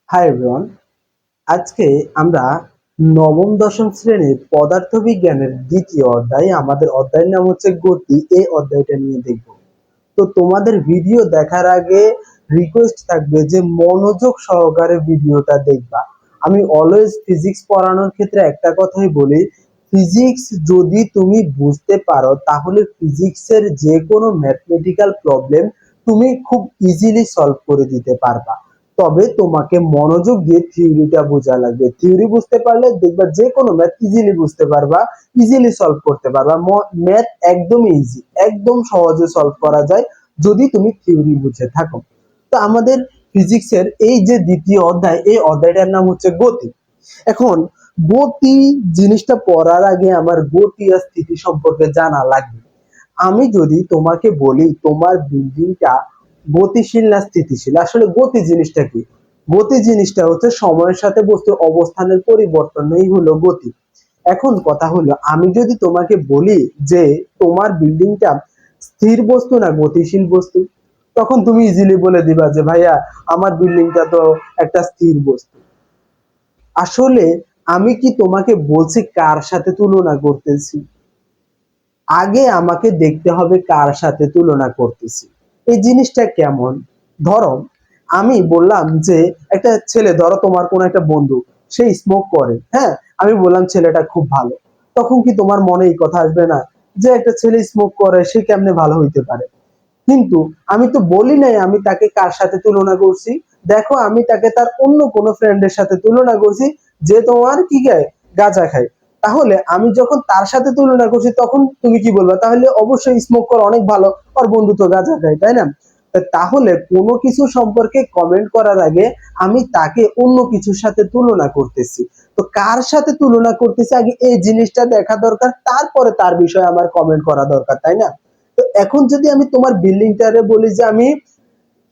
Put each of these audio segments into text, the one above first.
Hi everyone, আজকে আমরা নবম দশম শ্রেণীর পদার্থবিজ্ঞানের দ্বিতীয় অধ্যায়, আমাদের অধ্যায়ের নাম হচ্ছে গতি। এই অধ্যায়টা নিয়ে দেখব। তো তোমাদের ভিডিও দেখার আগে রিকোয়েস্ট থাকবে যে মনোযোগ সহকারে ভিডিওটা দেখবা। আমি অলওয়েজ ফিজিক্স পড়ানোর ক্ষেত্রে একটা কথাই বলি, ফিজিক্স যদি তুমি বুঝতে পারো তাহলে ফিজিক্সের যে কোনো ম্যাথমেটিক্যাল প্রবলেম তুমি খুব ইজিলি সলভ করে দিতে পারবা। তবে তোমাকে মনোযোগ দিয়ে থিওরিটা বোঝা লাগবে। থিওরি বুঝতে পারলে দেখবা যে কোনো ম্যাথ ইজিলি বুঝতে পারবা, ইজিলি সলভ করতে পারবা। ম্যাথ একদমই ইজি, একদম সহজে সলভ করা যায় যদি তুমি থিওরি বুঝে থাকো। তো আমাদের ফিজিক্সের এই যে দ্বিতীয় অধ্যায়, এই অধ্যায়টার নাম হচ্ছে গতি। এখন গতি জিনিসটা পড়ার আগে আমার গতি আর স্থিতি সম্পর্কে জানা লাগবে। আমি যদি তোমাকে বলি তোমার বিল্ডিংটা গতিশীল না স্থিতিশীল, আসলে গতি জিনিসটা কি? গতি জিনিসটা হচ্ছে সময়ের সাথে বস্তুর অবস্থানের পরিবর্তনই হলো গতি। এখন কথা হলো, আমি যদি তোমাকে বলি যে তোমার বিল্ডিংটা স্থির বস্তু না গতিশীল বস্তু, তখন তুমি ইজিলি বলে দিবা যে ভাইয়া আমার বিল্ডিংটা তো একটা স্থির বস্তু। আসলে আমি কি তোমাকে বলছি কার সাথে তুলনা করতেছি? আগে আমাকে দেখতে হবে কার সাথে তুলনা করতেছি। এই জিনিসটা কেমন? ধরো আমি বললাম যে একটা ছেলে, ধরো তোমার কোনো একটা বন্ধু, সে স্মোক করে, হ্যাঁ, আমি বললাম ছেলেটা খুব ভালো। তখন কি তোমার মনে এই কথা আসবে না যে একটা ছেলে স্মোক করে সে কেমনে ভালো হইতে পারে? কিন্তু আমি তো বলি নাই আমি তাকে কার সাথে তুলনা করছি। দেখো আমি তাকে তার অন্য কোনো ফ্রেন্ডের সাথে তুলনা করছি যে তোমার কি খায়, গাঁজা খায়। তাহলে আমি যখন তার সাথে তুলনা করছি তখন তুমি কি বলবা? তাহলে অবশ্যই স্মোক করা অনেক ভালো, আর বন্ধু তো গাঁজা খায়, তাই না? তাহলে কোনো কিছু সম্পর্কে কমেন্ট করার আগে আমি তাকে অন্য কিছুর সাথে তুলনা করতেছি। তো কার সাথে তুলনা করতেছি আগে এই জিনিসটা দেখা দরকার, তারপরে তার বিষয়ে আমার কমেন্ট করা দরকার, তাই না? তো এখন যদি আমি তোমার বিল্ডিংটারে বলি যে আমি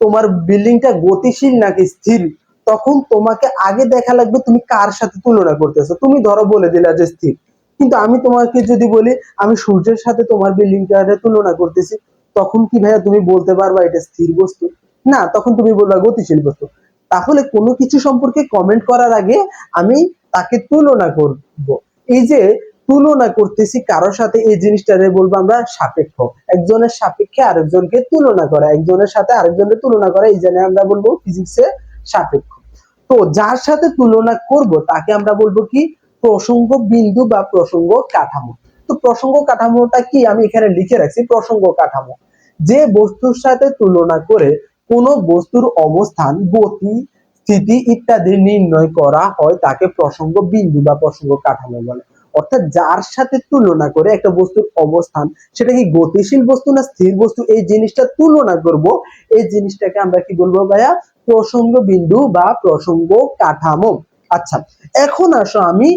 তোমার বিল্ডিংটা গতিশীল নাকি স্থির, তখন তোমাকে আগে দেখা লাগবে তুমি কার সাথে তুলনা করতেছো। তুমি ধরো বলে দিলা যে স্থির, কিন্তু আমি তোমাকে যদি বলি আমি সূর্যের সাথে তোমার বিল্ডিংটারে তুলনা করতেছি, তখন কি ভাইয়া তুমি বলতে পারবা এটা স্থির বস্তু? না, তখন তুমি বলবা গতিশীল বস্তু। তাহলে কোনো কিছু সম্পর্কে কমেন্ট করার আগে আমি তাকে তুলনা করব। এই যে তুলনা করতেছি কারোর সাথে, এই জিনিসটারে বলবো আমরা সাপেক্ষ। একজনের সাপেক্ষে আরেকজনকে তুলনা করা, একজনের সাথে আরেকজনের তুলনা করা, এই জন্য আমরা বলবো ফিজিক্সে সাপেক্ষ। তো যার সাথে তুলনা করব তাকে আমরা বলবো কি? প্রসঙ্গ বিন্দু বা প্রসঙ্গ কাঠামো। তো প্রসঙ্গ কাঠামোটা কি আমি এখানে লিখে রাখছি, প্রসঙ্গ কাঠামো যে বস্তুর সাথে তুলনা করে কোন বস্তুর অবস্থান, গতি, স্থিতি ইত্যাদি নির্ণয় করা হয় তাকে প্রসঙ্গ বিন্দু বা প্রসঙ্গ কাঠামো বলে। অর্থাৎ যার সাথে তুলনা করে একটা বস্তুর অবস্থান, সেটা কি গতিশীল বস্তু না স্থির বস্তু, এই জিনিসটা তুলনা করব, এই জিনিসটাকে আমরা কি বলবো ভাইয়া? প্রসঙ্গ বিন্দু বা প্রসঙ্গ কাঠামো। আচ্ছা, এখন আসো আমি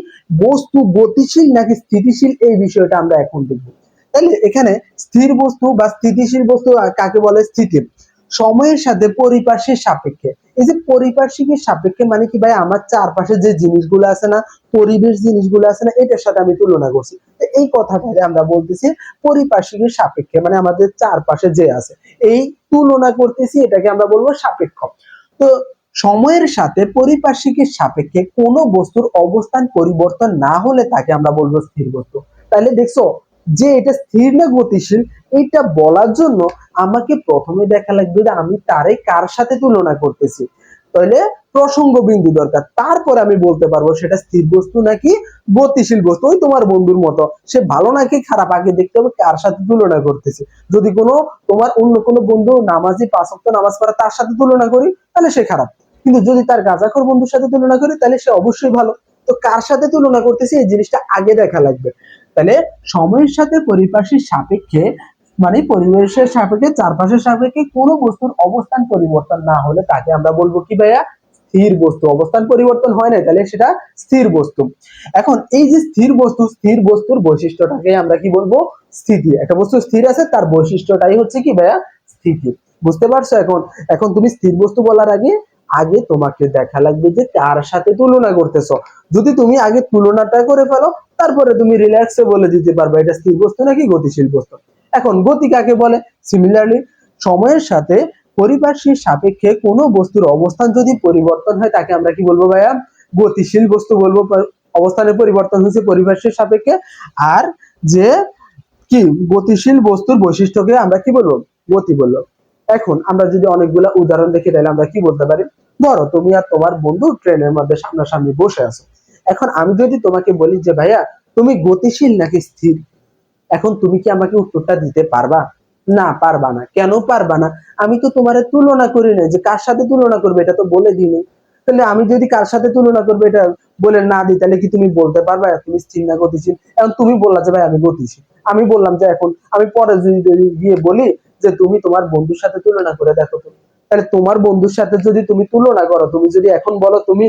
বস্তু গতিশীল নাকি স্থিতিশীল এই বিষয়টা আমরা এখন দেখব। তাহলে এখানে স্থির বস্তু বা স্থিতিশীল বস্তু কাকে বলে? স্থিতির সময়ের সাথে পরিপার্শ্বিক সাপেক্ষে। এই যে পরিপার্শ্বিকের সাপেক্ষে মানে কি ভাই? আমার চারপাশে যে জিনিসগুলো আছে না, পরিবেশ জিনিসগুলো আছে না, এটার সাথে আমি তুলনা করছি। এই কথাটাকে আমরা বলতেছি পরিপার্শ্বিকের সাপেক্ষে, মানে আমাদের চারপাশে যে আছে এই তুলনা করতেছি, এটাকে আমরা বলবো সাপেক্ষ। তো সময়ের সাথে পরিপার্শ্বিকের সাপেক্ষে কোনো বস্তুর অবস্থান পরিবর্তন না হলে তাকে আমরা বলবো স্থির বস্তু। তাহলে দেখছো যে এটা স্থির না গতিশীল, এটা বলার জন্য আমাকে প্রথমে দেখা লাগবে যে আমি তারে কার সাথে তুলনা করতেছি। তাহলে প্রসঙ্গ বিন্দু দরকার, তারপর আমি বলতে পারবো সেটা স্থির বস্তু নাকি গতিশীল বস্তু। ওই তোমার বন্ধুর মতো, সে ভালো নাকি খারাপ আগে দেখতে হবে কার সাথে তুলনা করতেছি। যদি কোনো তোমার অন্য কোনো বন্ধু নামাজি, 5 ওয়াক্ত নামাজ পড়ে, তার সাথে তুলনা করি তাহলে সে খারাপ। কিন্তু যদি তার গাঁজাখোর বন্ধুর সাথে তুলনা করি তাহলে সে অবশ্যই ভালো। তো কার সাথে তুলনা করতেছি এই জিনিসটা আগে দেখা লাগবে। তাহলে সময়ের সাথে পরিপার্শ্বিক সাপেক্ষে মানে পরিবেশের সাপেক্ষে, চারপাশের সাপেক্ষে কোনো বস্তুর অবস্থান পরিবর্তন না হলে তাকে আমরা বলবো কি ভাইয়া? স্থির বস্তু। অবস্থান পরিবর্তন হয় না তাহলে সেটা স্থির বস্তু। এখন এই যে স্থির বস্তু, স্থির বস্তুর বৈশিষ্ট্যটাকে আমরা কি বলবো? স্থিতি। একটা বস্তু স্থির আছে, তার বৈশিষ্ট্যটাই হচ্ছে কি ভাইয়া? স্থিতি। বুঝতে পারছো? এখন এখন তুমি স্থির বস্তু বলার আগে আগে তোমাকে দেখা লাগবে যে কার সাথে তুলনা করতেছো। যদি তুমি আগে তুলনাটা করে ফেলো, তারপরে তুমি রিল্যাক্সে বলে দিতে পারবে এটা স্থির বস্তু নাকি গতিশীল বস্তু। এখন গতি কাকে বলে? সিমিলারলি সময়ের সাথে পরিপার্শ্বিক সাপেক্ষে কোনো বস্তুর অবস্থান যদি পরিবর্তন হয় তাকে আমরা কি বলবো ভাইয়া? গতিশীল বস্তু বলবো। অবস্থানের পরিবর্তন হচ্ছে পরিপার্শ্বিক সাপেক্ষে। আর যে কি গতিশীল বস্তুর বৈশিষ্ট্যকে আমরা কি বলবো? গতি বলবো। এখন আমরা যদি অনেকগুলা উদাহরণ দেখি তাহলে আমরা কি বলতে পারি? ধরো তুমি আর তোমার বন্ধু ট্রেনের মধ্যে সামনাসামনি বসে আছো। এখন আমি যদি তোমাকে বলি যে ভাইয়া তুমি গতিশীল নাকি স্থির, এখন তুমি কি আমাকে উত্তরটা দিতে পারবা? না, পারবা না। কেন পারবা না? আমি তো তোমার তুলনা করি না, যে কার সাথে তুলনা করবে এটা তো বলে দিইনি। তাহলে আমি যদি কার সাথে তুলনা করবে এটা বলে না দিই, তাহলে কি তুমি বলতে পারবা তুমি স্থির না গতিশীল? এখন তুমি বললা যে ভাই আমি গতিশীল, আমি বললাম যে এখন আমি পরে যদি গিয়ে বলি যে তুমি তোমার বন্ধুর সাথে তুলনা করে দেখো তো, তাহলে তোমার বন্ধুর সাথে যদি তুমি তুলনা করো, তুমি যদি এখন বলো তুমি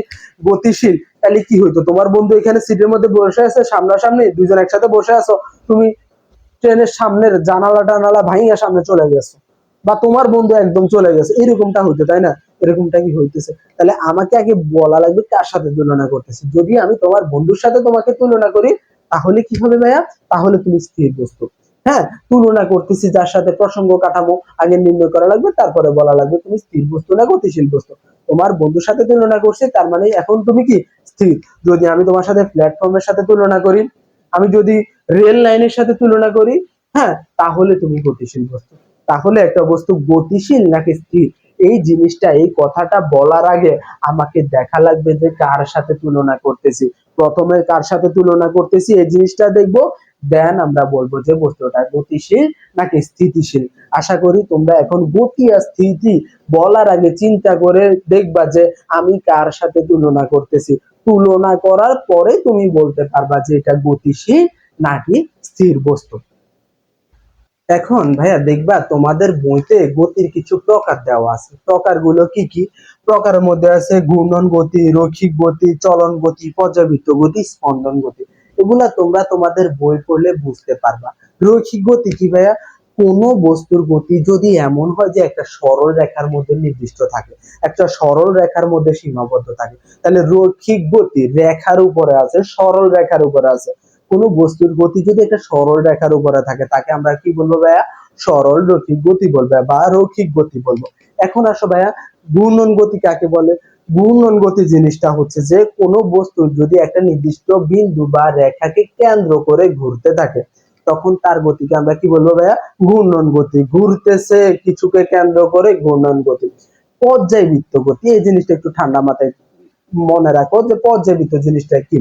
গতিশীল, তাহলে কি হইতো? তোমার বন্ধু এখানে সিটের মধ্যে বসে আছে, সামনাসামনি দুজন একসাথে বসে আছো, তুমি ট্রেনের সামনের জানালা টানালা ভাঙিয়া সামনে চলে গেছে, বা তোমার বন্ধু একদম চলে গেছে, এরকমটা হইতো, তাই না? এরকমটা কি হইতেছে? তাহলে আমাকে আগে বলা লাগবে কার সাথে তুলনা করতেছি। যদি আমি তোমার বন্ধুর সাথে তোমাকে তুলনা করি তাহলে কি হবে ভাইয়া? তাহলে তুমি স্থির বস্তু। হ্যাঁ, তুলনা করতেছি যার সাথে প্রসঙ্গ কাঠামো আগে নির্ণয় করা লাগবে, তারপরে বলা লাগবে তুমি স্থির বস্তু না গতিশীল বস্তু। তোমার বন্ধুর সাথে তুলনা করছি, তার মানে এখন তুমি কি স্থির। যদি আমি তোমার সাথে প্ল্যাটফর্মের সাথে তুলনা করি, আমি যদি রেল লাইনের সাথে তুলনা করি, হ্যাঁ, তাহলে তুমি গতিশীল বস্তু। তাহলে একটা বস্তু গতিশীল নাকি স্থির, এই জিনিসটা, এই কথাটা বলার আগে আমাকে দেখা লাগবে যে কার সাথে তুলনা করতেছি। প্রথমে কার সাথে তুলনা করতেছি এই জিনিসটা দেখবো, দেন আমরা বলবো যে বস্তুটা গতিশীল নাকি স্থিতিশীল। আশা করি তোমরা এখন গতি আর স্থিতি বলার আগে চিন্তা করে দেখবা যে আমি কার সাথে তুলনা করতেছি। তুলনা করার পরে তুমি বলতে পারবা যে এটা গতিশীল নাকি স্থির বস্তু। এখন ভাইয়া দেখবা তোমাদের বইতে গতির কিছু প্রকার দেওয়া আছে। প্রকারগুলো কি কি? প্রকারের মধ্যে আছে ঘূর্ণন গতি, রৈখিক গতি, চলন গতি, পর্যাবৃত্ত গতি, স্পন্দন গতি। এগুলা তোমরা তোমাদের বই পড়লে বুঝতে পারবা। রৈখিক গতি কি ভাইয়া? কোন বস্তুর গতি যদি এমন হয় যে একটা সরল রেখার মধ্যে নির্দিষ্ট থাকে, একটা সরল রেখার মধ্যে সীমাবদ্ধ থাকে, তাহলে রৈখিক গতি রেখার উপরে আছে, সরল রেখার উপরে আছে। কোন বস্তুর গতি যদি একটা সরল রেখার উপরে থাকে তাকে আমরা কি বলবো ভাইয়া? সরল রৈখিক গতি বলবো বা রৈখিক গতি বলবো। এখন আসো ভাইয়া, ঘূর্ণন গতি কাকে বলে? ঘূর্ণন গতি জিনিসটা হচ্ছে যে কোন বস্তু যদি একটা নির্দিষ্ট বিন্দু বা রেখাকে কেন্দ্র করে ঘুরতে থাকে, তখন তার গতিকে আমরা কি বলবো ভাইয়া? ঘূর্ণন গতি। ঘুরতেছে কিছুকে কেন্দ্র করে, ঘূর্ণন গতি। পর্যায়বৃত্ত গতি, এই জিনিসটা একটু ঠান্ডা মাথায় মনে রাখো যে পর্যায়বৃত্ত জিনিসটা কি।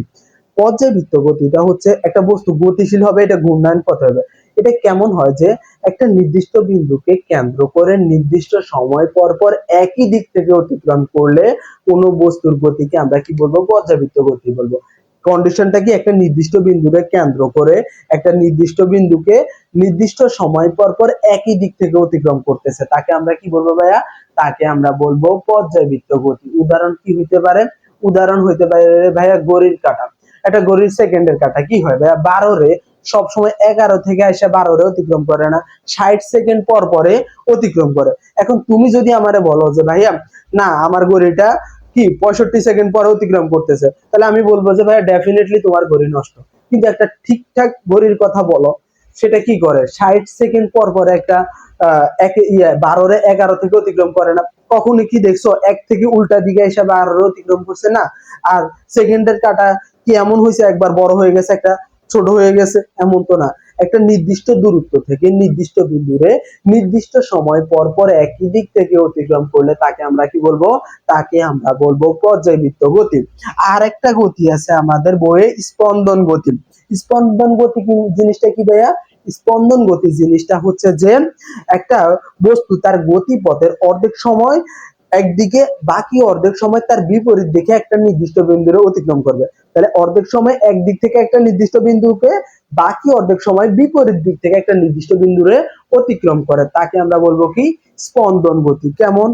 পর্যায়বৃত্ত গতিটা হচ্ছে একটা বস্তু গতিশীল হবে, এটা ঘূর্ণায়ন পথে হবে। এটা কেমন হয় যে একটা নির্দিষ্ট বিন্দুকে কেন্দ্র করে নির্দিষ্ট সময় পর পর একই দিক থেকে অতিক্রম করলে কোন বস্তুর গতিকে আমরা কি বলবো? পর্যায়বৃত্ত গতি বলবো। কন্ডিশনটা কি? একটা নির্দিষ্ট বিন্দুকে কেন্দ্র করে একটা নির্দিষ্ট বিন্দুকে নির্দিষ্ট সময় পর পর একই দিক থেকে অতিক্রম করতেছে, তাকে আমরা কি বলবো ভাইয়া? তাকে আমরা বলবো পর্যায়বৃত্ত গতি। উদাহরণ কি হইতে পারে? উদাহরণ হইতে পারে ভাইয়া ঘড়ির কাঁটা। একটা ঘড়ির সেকেন্ডের কাঁটা কি হয় ভাইয়া? 12 রে সবসময় 11 থেকে এসে 12 রে অতিক্রম করে না, 60 সেকেন্ড পর পরে অতিক্রম করে। এখন তুমি যদি আমারে বলো যে ভাইয়া না আমার ঘড়িটা কি 65 সেকেন্ড পরে অতিক্রম করতেছে, তাহলে আমি বলবো যে ভাইয়া ডেফিনেটলি তোমার ঘড়ি নষ্ট। কিন্তু একটা ঠিকঠাক ঘড়ির কথা বলো, সেটা কি করে? 60 সেকেন্ড পর পরে একটা 12 রে 11 থেকে অতিক্রম করে না। কখনো কি দেখছো এক থেকে উল্টা দিকে এসে 12 রে অতিক্রম করছে? না। আর সেকেন্ডের কাটা কি এমন হয়েছে একবার বড় হয়ে গেছে একটা ছোট হয়ে গেছে? এমন তো না। একটা নির্দিষ্ট দূরত্ব থেকে নির্দিষ্ট বিন্দুরে নির্দিষ্ট সময় পর পর একই দিক থেকে অতিক্রম করলে তাকে আমরা কি বলবো? তাকে আমরা বলবো পর্যায়বৃত্ত গতি। আর একটা গতি আছে আমাদের বইয়ে, স্পন্দন গতি। স্পন্দন গতি কি জিনিসটা কি ভাইয়া? স্পন্দন গতি জিনিসটা হচ্ছে যে একটা বস্তু তার গতিপথের অর্ধেক সময় একদিকে, বাকি অর্ধেক সময় তার বিপরীত দিকে একটা নির্দিষ্ট বিন্দুরে অতিক্রম করবে। তাহলে অর্ধেক সময় একদিক থেকে একটা নির্দিষ্ট বিন্দুকে, বাকি অর্ধেক সময় বিপরীত দিক থেকে একটা নির্দিষ্ট বিন্দুরে অতিক্রম করে, তাকে আমরা বলবো কি? স্পন্দন গতি। কেমন?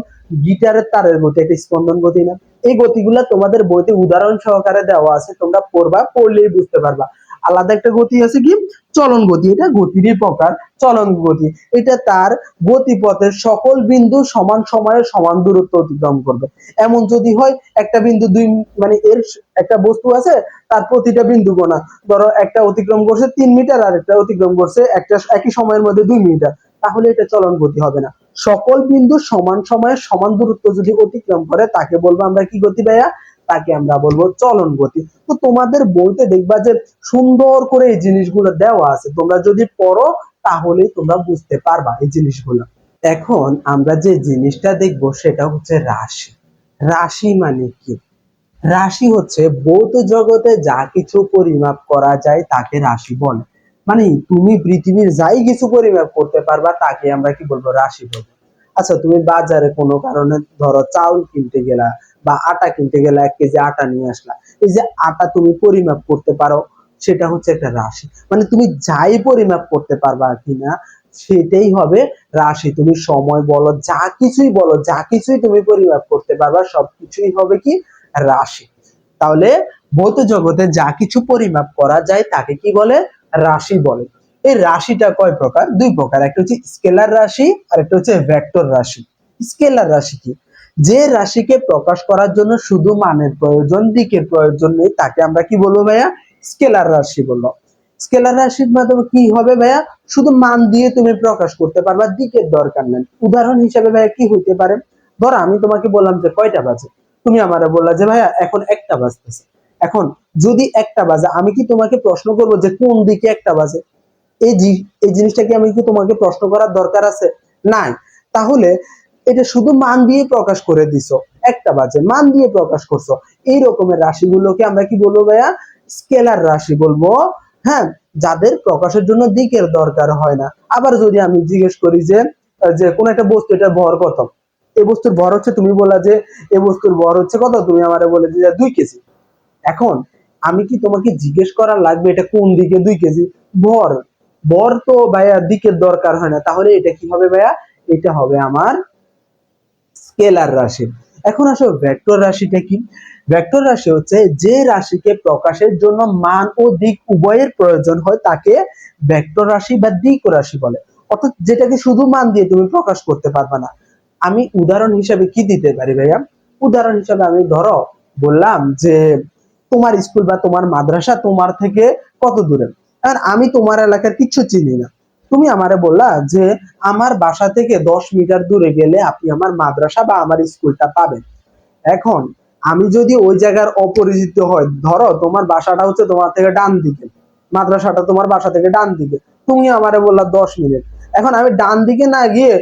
গিটারের তারের গতি একটা স্পন্দন গতি না? এই গতিগুলা তোমাদের বইতে উদাহরণ সহকারে দেওয়া আছে, তোমরা পড়বা, পড়লেই বুঝতে পারবা। আলাদা একটা গতি আছে কি? চলন গতি। এটা গতিরই প্রকার, চলন গতি। এটা তার গতিপথের সকল বিন্দু সমান সময়ে সমান দূরত্ব অতিক্রম করবে। এমন যদি হয় একটা বিন্দু দুই, মানে এর একটা বস্তু আছে, তার প্রতিটা বিন্দু গোনা, ধরো একটা অতিক্রম করছে 3 মিটার আর একটা অতিক্রম করছে একটা একই সময়ের মধ্যে 2 মিটার, তাহলে এটা চলন গতি হবে না। সকল বিন্দু সমান সময়ে সমান দূরত্ব যদি অতিক্রম করে তাকে বলবো আমরা কি গতি ভাইয়া, তাকে আমরা বলবো চলন গতি। তো তোমাদের বইতে দেখবা যে সুন্দর করে এই জিনিসগুলো দেওয়া আছে, তোমরা যদি পড়ো তাহলেই তোমরা বুঝতে পারবা এই জিনিসগুলো। এখন আমরা যে জিনিসটা দেখবো সেটা হচ্ছে রাশি। রাশি মানে কি? রাশি হচ্ছে ভৌত জগতে যা কিছু পরিমাপ করা যায় তাকে রাশি বলে। মানে তুমি পৃথিবীর যাই কিছু পরিমাপ করতে পারবা তাকে আমরা কি বলবো, রাশি বলবো। আচ্ছা, তুমি বাজারে কোনো কারণে ধরো চাউল কিনতে গেলা বা আটা কিনতে গেলা, 1 কেজি আটা নিয়ে আসলা, এই যে আটা তুমি পরিমাপ করতে পারো সেটা হচ্ছে একটা রাশি। মানে তুমি যাই পরিমাপ করতে পারবা কিনা সেটাই হবে রাশি। তুমি সময় বলো, যা কিছুই বলো, যা কিছুই তুমি পরিমাপ করতে পারবা সবকিছুই হবে কি, রাশি। তাহলে ভৌত জগতে যা কিছু পরিমাপ করা যায় তাকে কি বলে, রাশি বলে। এই রাশিটা কয় প্রকার? 2 প্রকার, একটা হচ্ছে স্কেলার রাশি আর একটা হচ্ছে ভেক্টর রাশি। স্কেলার রাশি কি? যে রাশিকে প্রকাশ করার জন্য শুধু মানের প্রয়োজন, দিকের প্রয়োজন নেই, তাকে আমরা কি বলবো ভাইয়া, স্কেলার রাশি বলবো। স্কেলার রাশির মাধ্যমে কি হবে ভাইয়া, শুধু মান দিয়ে তুমি প্রকাশ করতে পারবা, দিকের দরকার নেই। উদাহরণ হিসেবে ভাইয়া কি হইতে পারে, ধরো আমি তোমাকে বললাম যে কয়টা বাজে, তুমি আমারে বললা যে ভাইয়া এখন 1টা বাজতেছে। এখন যদি 1টা বাজে, আমি কি তোমাকে প্রশ্ন করবো যে কোন দিকে 1টা বাজে? এই এই জিনিসটা কি আমি কি তোমাকে প্রশ্ন করার দরকার আছে? নাই। তাহলে এটা শুধু মান দিয়ে প্রকাশ করে দিছো, 1টা বাজে মান দিয়ে প্রকাশ করছো। এই রকমের রাশিগুলোকে আমরা কি বলবো ভাইয়া, স্কেলার রাশি বলবো। হ্যাঁ, যাদের প্রকাশের জন্য দিকের দরকার হয় না। আবার যদি আমি জিজ্ঞেস করি যে যে কোন একটা বস্তু, এটার ভর কত, এই বস্তুর ভর হচ্ছে, তুমি বললা যে এই বস্তুর ভর হচ্ছে কত, তুমি আমারে বলে যে 2 কেজি। এখন আমি কি তোমাকে জিজ্ঞেস করা লাগবে এটা কোন দিকে 2 কেজি? ভর, ভর তো ভাইয়া দিকের দরকার হয় না, তাহলে এটা কি হবে ভাইয়া, এটা হবে আমার স্কেলার রাশি। এখন আসো ভেক্টর রাশিটা কি? ভেক্টর রাশি হচ্ছে যে রাশিকে প্রকাশের জন্য মান ও দিক উভয়ের প্রয়োজন হয় তাকে ভেক্টর রাশি বা দিক রাশি বলে। অর্থাৎ যেটাকে শুধু মান দিয়ে তুমি প্রকাশ করতে পারবে না। আমি উদাহরণ হিসেবে কি দিতে পারি ভাইয়া, উদাহরণ হিসেবে আমি ধরো বললাম যে তোমার স্কুল বা তোমার মাদ্রাসা তোমার থেকে কত দূরে, আর আমি তোমার এলাকার কিচ্ছু চিনি না। তুমি আমারে বললা যে আমার বাসা থেকে 10 মিটার দূরে গেলে আপনি আমার মাদ্রাসা বা আমার স্কুলটা পাবেন। এখন আমি যদি ওই জায়গার অপরিচিত হয়, ধরো তোমার বাসাটা হচ্ছে তোমার থেকে ডান দিকে, মাদ্রাসাটা তোমার বাসা থেকে ডান দিকে, তুমি আমারে বললা 10 মিনিট। এখন আমি ডান দিকে না গিয়ে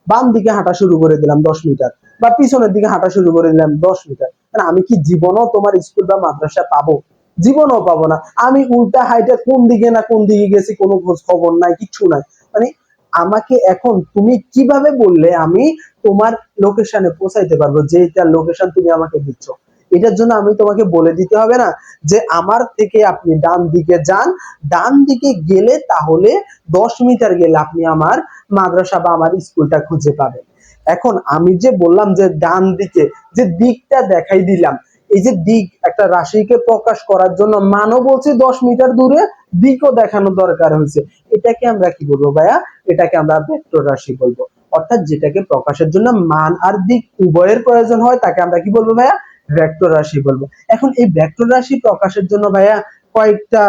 বাম দিকে হাঁটা শুরু করে দিলাম 10 মিটার, বা পিছনের দিকে হাঁটা শুরু করে দিলাম 10 মিটার, মানে আমি কি জীবনও তোমার স্কুল বা মাদ্রাসা পাবো? জীবনও পাবো না। আমি উল্টা হাইটে কোন দিকে না কোন দিকে গেছি কোনো খোঁজ খবর নাই, কিচ্ছু নাই। মানে আমাকে এখন তুমি কিভাবে বললে আমি তোমার লোকেশনে পৌঁছাইতে পারবো, যে এটা লোকেশন তুমি আমাকে দিচ্ছ? এটার জন্য আমি তোমাকে বলে দিতে হবে না যে আমার থেকে আপনি ডান দিকে যান, ডান দিকে গেলে তাহলে 10 মিটার গেলে আপনি আমার মাদ্রাসা বা আমার স্কুলটা খুঁজে পাবেন। এখন আমি যে বললাম যে ডান দিকে, যে দিকটা দেখাই দিলাম, এই যে দিক একটা রাশিকে প্রকাশ করার জন্য মানও বলছে 10 মিটার দূরে, দিকও দেখানো দরকার হয়েছে। এটাকে আমরা কি বলবো ভাইয়া, এটাকে আমরা ভেক্টর রাশি বলবো। অর্থাৎ যেটাকে প্রকাশের জন্য মান আর দিক উভয়ের প্রয়োজন হয় তাকে আমরা কি বলবো ভাইয়া, ভেক্টর রাশি বলবো। এখন এই ভেক্টর রাশি প্রকাশের জন্য ভাইয়া কয়েকটা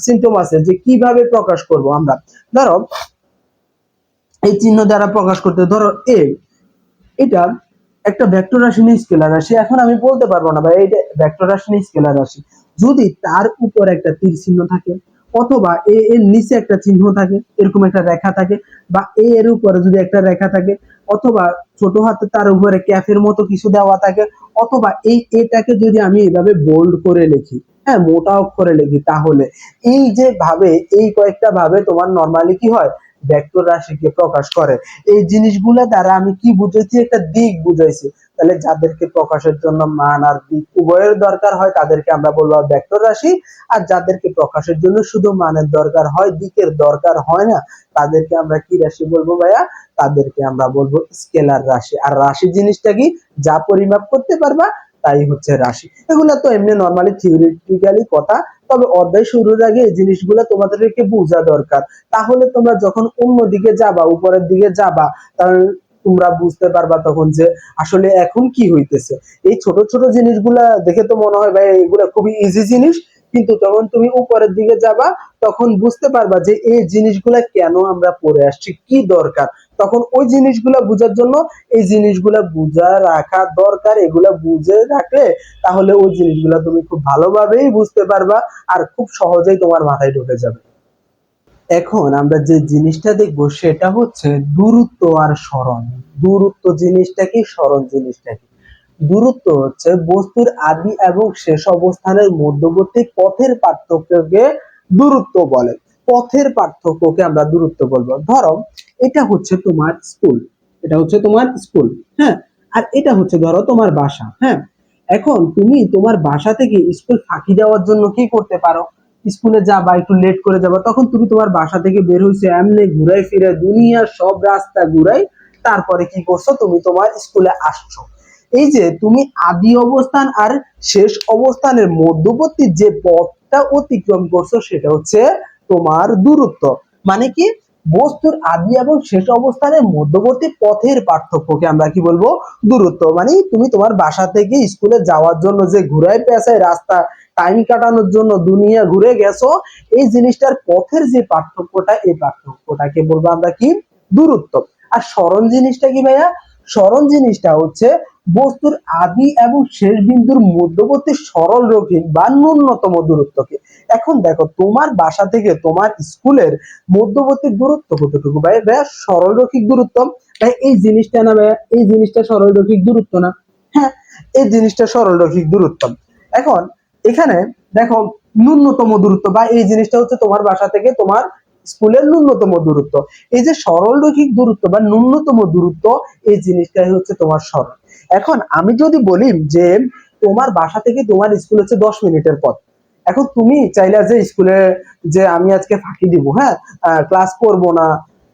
সিম্পটম আছে যে কিভাবে প্রকাশ করব আমরা। ধরো এই চিহ্ন দ্বারা প্রকাশ করতে, ধরো এ, এটা একটা ভেক্টর রাশি না স্কেলার রাশি? এখন আমি বলতে পারবো না ভাই এটা ভেক্টর রাশি না স্কেলার রাশি, যদি তার উপর একটা তীর চিহ্ন থাকে, অথবা এ এর নিচে একটা চিহ্ন থাকে, এরকম একটা রেখা থাকে, বা এ এর উপরে যদি একটা রেখা থাকে, অথবা ছোট হাতে তার উপরে ক্যাফের মতো কিছু দেওয়া থাকে, অথবা এই এটাকে যদি আমি এভাবে বোল্ড করে লিখি, হ্যাঁ মোটা অক্ষরে লিখি, তাহলে এই যে ভাবে, এই কয়েকটা ভাবে তোমার নরমালি কি হয়, ভেক্টর রাশিকে প্রকাশ করে। এই জিনিসগুলো দ্বারা আমি কি বুঝাইছি, একটা দিক বুঝাইছি। তাহলে যাদেরকে প্রকাশের জন্য মান আর দিক উভয়ের দরকার হয় তাদেরকে আমরা বলবো ভেক্টর রাশি, আর যাদেরকে প্রকাশের জন্য শুধু মানের দরকার হয়, দিকের দরকার হয় না, তাদেরকে আমরা কি রাশি বলবো ভাইয়া, তাদেরকে আমরা বলবো স্কেলার রাশি। আর রাশি জিনিসটা কি, যা পরিমাপ করতে পারবা তাই হচ্ছে রাশি। এগুলো তো এমনি নরমালি থিওরিটিক্যালি কথা, তবে অধ্যায় শুরুর আগে এই জিনিসগুলো তোমাদেরকে বোঝা দরকার। তাহলে তোমরা যখন অন্যদিকে যাবা, উপরের দিকে যাবা, তাহলে তোমরা বুঝতে পারবা তখন যে আসলে এখন কি হইতেছে। এই ছোট ছোট জিনিসগুলা দেখে তো মনে হয় ভাই এগুলা খুবই ইজি জিনিস, কিন্তু যখন তুমি উপরের দিকে যাবা তখন বুঝতে পারবা যে এই জিনিসগুলা কেন আমরা পড়ে আসছি, কি দরকার। তখন ওই জিনিসগুলো বোঝার জন্য এই জিনিসগুলো বুঝা রাখা দরকার। এগুলা বুঝে রাখলে তাহলে ওই জিনিসগুলো তুমি খুব ভালোভাবেই বুঝতে পারবা আর খুব সহজেই তোমার মাথায় ঢুকে যাবে। এখন আমরা যে জিনিসটা দেখবো সেটা হচ্ছে দূরত্ব আর সরণ। দূরত্ব জিনিসটা কি, সরণ জিনিসটা কি? দূরত্ব হচ্ছে বস্তুর আদি এবং শেষ অবস্থানের মধ্যবর্তী পথের পার্থক্যকে দূরত্ব বলে। পথের পার্থক্যকে আমরা দূরত্ব বলবো। ধরো এটা হচ্ছে তোমার স্কুল, এটা হচ্ছে তোমার স্কুল, হ্যাঁ, আর এটা হচ্ছে ধরো তোমার বাসা, হ্যাঁ। এখন তুমি তোমার বাসা থেকে স্কুল ফাঁকি দেওয়ার জন্য কি করতে পারো? স্কুলে যাবা, একটু লেট করে যাবা, তখন তুমি তোমার বাসা থেকে বের হইছে, এমনি ঘুরাই ফিরে দুনিয়ার সব রাস্তা ঘুরাই তারপরে কি করছো, তুমি তোমার স্কুলে আসছো। এই যে তুমি আদি অবস্থান আর শেষ অবস্থানের মধ্যবর্তী যে পথটা অতিক্রম করছো সেটা হচ্ছে তোমার দূরত্ব। মানে কি, বস্তুর আদি এবং শেষ অবস্থানের মধ্যবর্তী পথের পার্থক্যকে আমরা কি বলবো? দূরত্ব। মানে তুমি তোমার বাসা থেকে স্কুলে যাওয়ার জন্য যে ঘুরায় পেঁচায় রাস্তা টাইম কাটানোর জন্য দুনিয়া ঘুরে গেছো, এই জিনিসটার পথের যে পার্থক্যটা, এই পার্থক্যটাকে বলবো আমরা কি? দূরত্ব। আর সরণ জিনিসটা কি ভাইয়া? সরণ জিনিসটা হচ্ছে বস্তুর আদি এবং শেষ বিন্দুর মধ্যবর্তী সরল রৈখিক বা ন্যূনতম দূরত্বকে। এখন দেখো তোমার বাসা থেকে তোমার স্কুলের মধ্যবর্তী দূরত্ব কতটুকু ভাই? ভাইয়া সরল রৈখিক দূরত্ব। ভাই এই জিনিসটা না ভাইয়া, এই জিনিসটা সরল রৈখিক দূরত্ব না? হ্যাঁ, এই জিনিসটা সরল রৈখিক দূরত্ব। এখন এখানে দেখো ন্যূনতম দূরত্ব বা এই জিনিসটা হচ্ছে তোমার বাসা থেকে তোমার স্কুলের ন্যূনতম দূরত্ব। এই যে সরল রৈখিক দূরত্ব বা ন্যূনতম দূরত্ব, এই জিনিসটাই হচ্ছে তোমার সরল। এখন আমি যদি বলি যে তোমার বাসা থেকে তোমার স্কুল হচ্ছে 10 মিনিটের পথ, এখন তুমি চাইলে যে স্কুলে যে আমি আজকে ফাঁকি দিব, হ্যাঁ, ক্লাস করব না,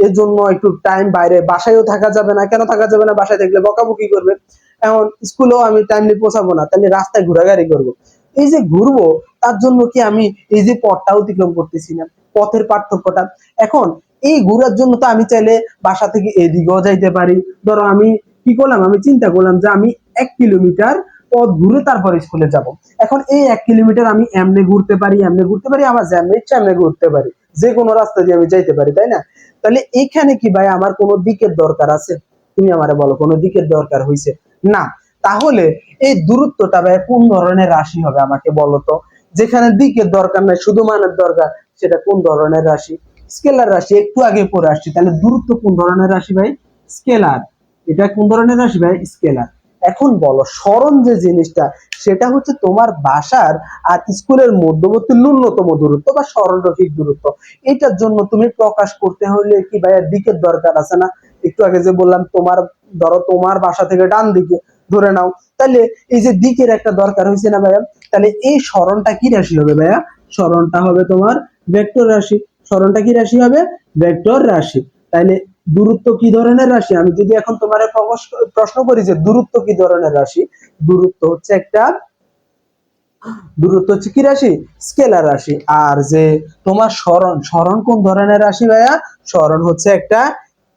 এর জন্য একটু টাইম বাইরে, বাসায়ও থাকা যাবে না। কেন থাকা যাবে না? বাসায় থাকলে বকাবকি করবে। এখন স্কুলেও আমি টাইমলি পৌঁছাবো না, তাহলে রাস্তায় ঘোরাঘুরি করবো। এই যে ঘুরবো, তার জন্য কি আমি এই যে পথটা অতিক্রম করতেছি না, পথের পার্থক্যটা। এখন এই ঘোরার জন্য তো আমি চাইলে বাসা থেকে এদিকেও যাইতে পারি। ধরো আমি কি করলাম, আমি চিন্তা করলাম যে আমি 1 কিলোমিটার পথ ঘুরে তারপর স্কুলে যাব। এখন এই 1 কিলোমিটার আমি এমনি ঘুরতে পারি, এমনি ঘুরতে পারি, আমার যেমনি ইচ্ছা এমনি ঘুরতে পারি, যে কোনো রাস্তা দিয়ে আমি যাইতে পারি, তাই না? তাহলে এইখানে কি ভাই আমার কোনো দিকের দরকার আছে? তুমি আমারে বলো, কোনো দিকের দরকার হইছে? না। তাহলে এই দূরত্বটা ভাই কোন ধরনের রাশি হবে আমাকে বলো তো? যেখানে দিকের দরকার নাই, শুধু মানের দরকার, সেটা কোন ধরনের রাশি? স্কেলার রাশি। একটু আগে পড়ে আসছি। তাহলে দূরত্ব কোন ধরনের রাশি ভাই? স্কেলার। এটা কোন ধরনের রাশি ভাই? স্কেলার। এখন বলো সরণ যে জিনিসটা, সেটা হচ্ছে তোমার বাসার আর স্কুলের মধ্যবর্তী ন্যূনতম দূরত্ব বা সরলরৈখিক দূরত্ব। এটার জন্য তুমি প্রকাশ করতে হলে কি ভাইয়া দিকের দরকার আছে না? একটু আগে যে বললাম তোমার, ধরো তোমার বাসা থেকে ডান দিকে ধরে নাও, তাহলে এই যে দিকের একটা দরকার হয়েছে না ভাইয়া? তাহলে এই সরণটা কি রাশি হবে ভাইয়া? সরণটা হবে তোমার ভেক্টর রাশি। সরণটা কি রাশি হবে? ভেক্টর রাশি। তাইলে দূরত্ব কি ধরনের রাশি? আমি যদি এখন তোমার প্রশ্ন করি যে দূরত্ব কি ধরনের রাশি, দূরত্ব হচ্ছে একটা, দূরত্ব হচ্ছে কি রাশি? স্কেলার রাশি। আর যে তোমার সরণ, সরণ কোন ধরনের রাশি ভাইয়া? সরণ হচ্ছে একটা